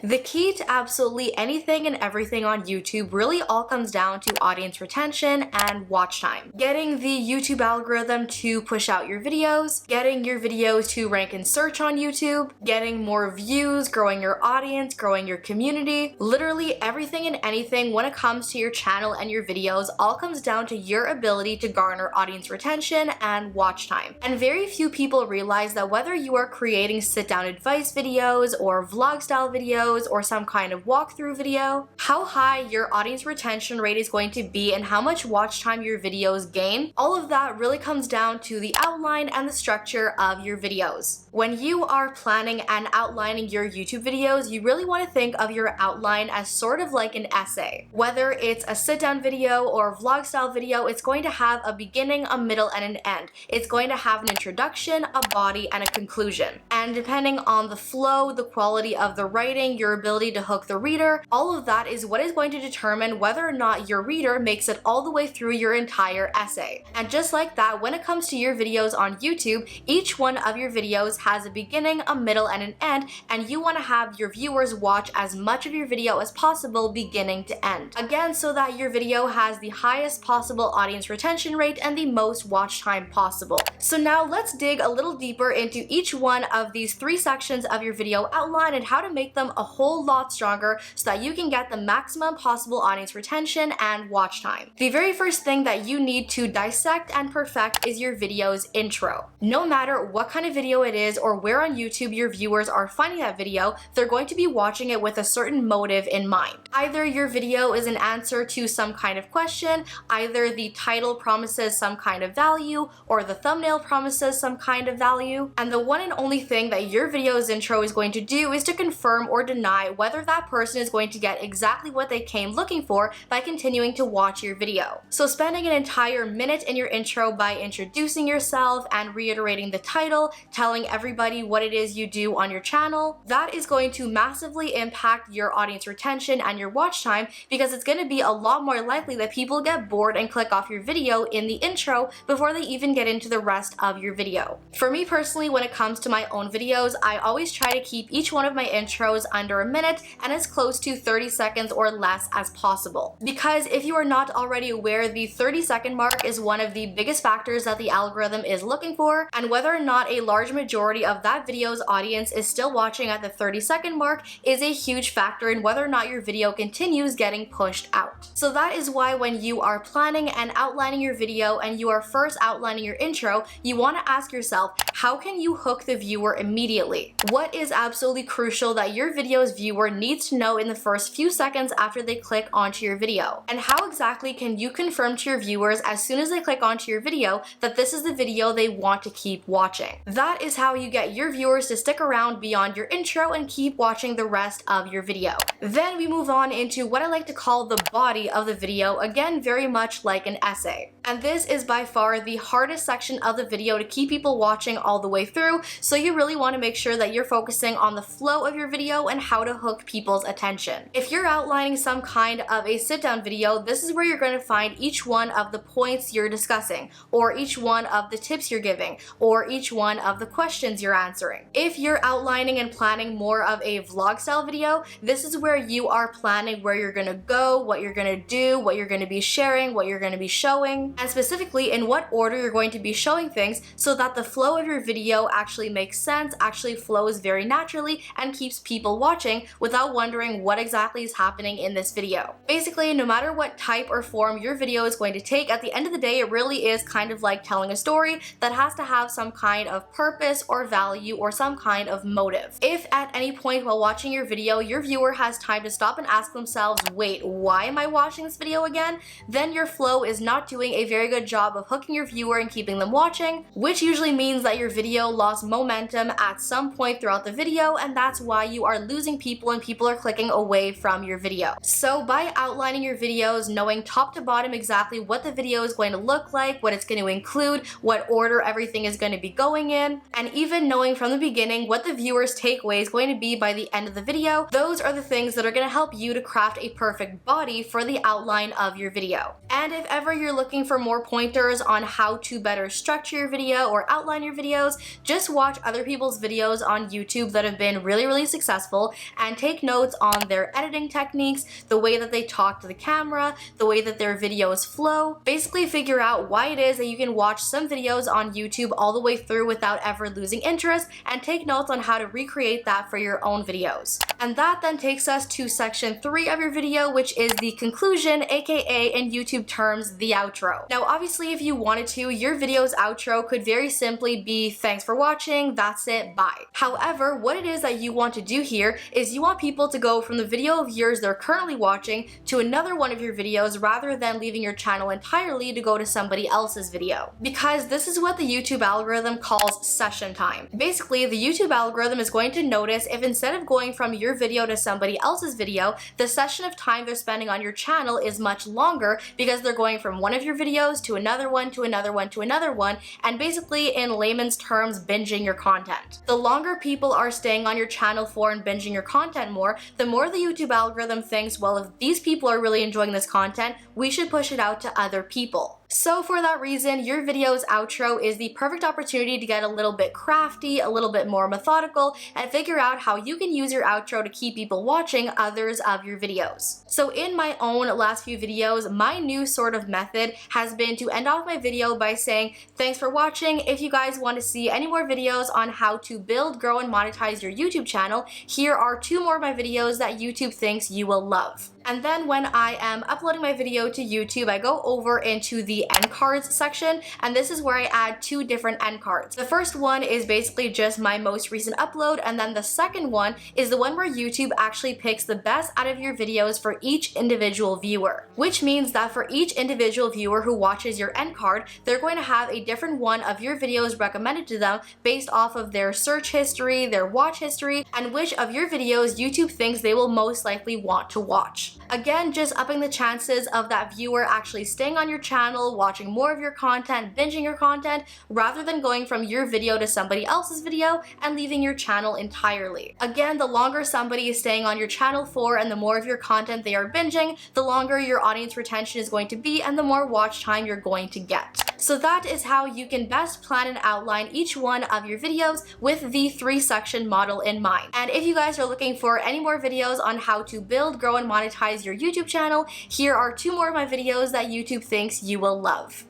The key to absolutely anything and everything on YouTube really all comes down to audience retention and watch time. Getting the YouTube algorithm to push out your videos, getting your videos to rank in search on YouTube, getting more views, growing your audience, growing your community. Literally everything and anything when it comes to your channel and your videos all comes down to your ability to garner audience retention and watch time. And very few people realize that whether you are creating sit-down advice videos or vlog style videos or some kind of walkthrough video, how high your audience retention rate is going to be and how much watch time your videos gain, all of that really comes down to the outline and the structure of your videos. When you are planning and outlining your YouTube videos, you really want to think of your outline as sort of like an essay. Whether it's a sit-down video or vlog style video, it's going to have a beginning, a middle, and an end. It's going to have an introduction, a body, and a conclusion. And depending on the flow, the quality of the writing, your ability to hook the reader, all of that is what is going to determine whether or not your reader makes it all the way through your entire essay. And just like that, when it comes to your videos on YouTube, each one of your videos has a beginning, a middle, and an end, and you want to have your viewers watch as much of your video as possible beginning to end. Again, so that your video has the highest possible audience retention rate and the most watch time possible. So now let's dig a little deeper into each one of these three sections of your video outline and how to make them a whole lot stronger so that you can get the maximum possible audience retention and watch time. The very first thing that you need to dissect and perfect is your video's intro. No matter what kind of video it is or where on YouTube your viewers are finding that video, they're going to be watching it with a certain motive in mind. Either your video is an answer to some kind of question, either the title promises some kind of value, or the thumbnail promises some kind of value, and the one and only thing that your video's intro is going to do is to confirm or deny whether that person is going to get exactly what they came looking for by continuing to watch your video. So spending an entire minute in your intro by introducing yourself and reiterating the title, telling everybody what it is you do on your channel, that is going to massively impact your audience retention and your watch time, because it's going to be a lot more likely that people get bored and click off your video in the intro before they even get into the rest of your video. For me personally, when it comes to my own videos, I always try to keep each one of my intros under a minute and as close to 30 seconds or less as possible. Because if you are not already aware, the 30-second mark is one of the biggest factors that the algorithm is looking for, and whether or not a large majority of that video's audience is still watching at the 30-second mark is a huge factor in whether or not your video continues getting pushed out. So that is why when you are planning and outlining your video and you are first outlining your intro, you want to ask yourself, how can you hook the viewer immediately? What is absolutely crucial that your video's viewer needs to know in the first few seconds after they click onto your video? And how exactly can you confirm to your viewers as soon as they click onto your video that this is the video they want to keep watching? That is how you get your viewers to stick around beyond your intro and keep watching the rest of your video. Then we move on into what I like to call the body of the video, again very much like an essay. And this is by far the hardest section of the video to keep people watching all the way through, so you really want to make sure that you're focusing on the flow of your video and how to hook people's attention. If you're outlining some kind of a sit-down video, this is where you're going to find each one of the points you're discussing, or each one of the tips you're giving, or each one of the questions you're answering. If you're outlining and planning more of a vlog style video, this is where you are planning where you're going to go, what you're going to do, what you're going to be sharing, what you're going to be showing, and specifically in what order you're going to be showing things so that the flow of your video actually makes sense, actually flows very naturally, and keeps people watching without wondering what exactly is happening in this video. Basically, no matter what type or form your video is going to take, at the end of the day, it really is kind of like telling a story that has to have some kind of purpose or value or some kind of motive. If at any point while watching your video, your viewer has time to stop and ask themselves, wait, why am I watching this video again? Then your flow is not doing a very good job of hooking your viewer and keeping them watching, which usually means that your video lost momentum at some point throughout the video, and that's why you are losing people and people are clicking away from your video. So by outlining your videos, knowing top to bottom exactly what the video is going to look like, what it's going to include, what order everything is going to be going in, and even knowing from the beginning what the viewer's takeaway is going to be by the end of the video, those are the things that are going to help you to craft a perfect body for the outline of your video. And if ever you're looking for for more pointers on how to better structure your video or outline your videos, just watch other people's videos on YouTube that have been really successful and take notes on their editing techniques, the way that they talk to the camera, the way that their videos flow. Basically figure out why it is that you can watch some videos on YouTube all the way through without ever losing interest, and take notes on how to recreate that for your own videos. And that then takes us to section 3 of your video, which is the conclusion, aka in YouTube terms, the outro. Now obviously if you wanted to, your video's outro could very simply be thanks for watching, that's it, bye. However, what it is that you want to do here is you want people to go from the video of yours they're currently watching to another one of your videos rather than leaving your channel entirely to go to somebody else's video. Because this is what the YouTube algorithm calls session time. Basically, the YouTube algorithm is going to notice if instead of going from your video to somebody else's video, the session of time they're spending on your channel is much longer because they're going from one of your videos to another one, to another one, to another one, and basically in layman's terms, binging your content. The longer people are staying on your channel for and binging your content more, the more the YouTube algorithm thinks, well, if these people are really enjoying this content, we should push it out to other people. So for that reason, your video's outro is the perfect opportunity to get a little bit crafty, a little bit more methodical, and figure out how you can use your outro to keep people watching others of your videos. So in my own last few videos, my new sort of method has been to end off my video by saying, thanks for watching. If you guys want to see any more videos on how to build, grow, and monetize your YouTube channel, here are 2 more of my videos that YouTube thinks you will love. And then when I am uploading my video to YouTube, I go over into the end cards section, and this is where I add 2 different end cards. The first one is basically just my most recent upload, and then the second one is the one where YouTube actually picks the best out of your videos for each individual viewer. Which means that for each individual viewer who watches your end card, they're going to have a different one of your videos recommended to them based off of their search history, their watch history, and which of your videos YouTube thinks they will most likely want to watch. Again, just upping the chances of that viewer actually staying on your channel, watching more of your content, binging your content, rather than going from your video to somebody else's video and leaving your channel entirely. Again, the longer somebody is staying on your channel for and the more of your content they are binging, the longer your audience retention is going to be and the more watch time you're going to get. So that is how you can best plan and outline each one of your videos with the 3-section model in mind. And if you guys are looking for any more videos on how to build, grow, and monetize your YouTube channel, here are 2 more of my videos that YouTube thinks you will love.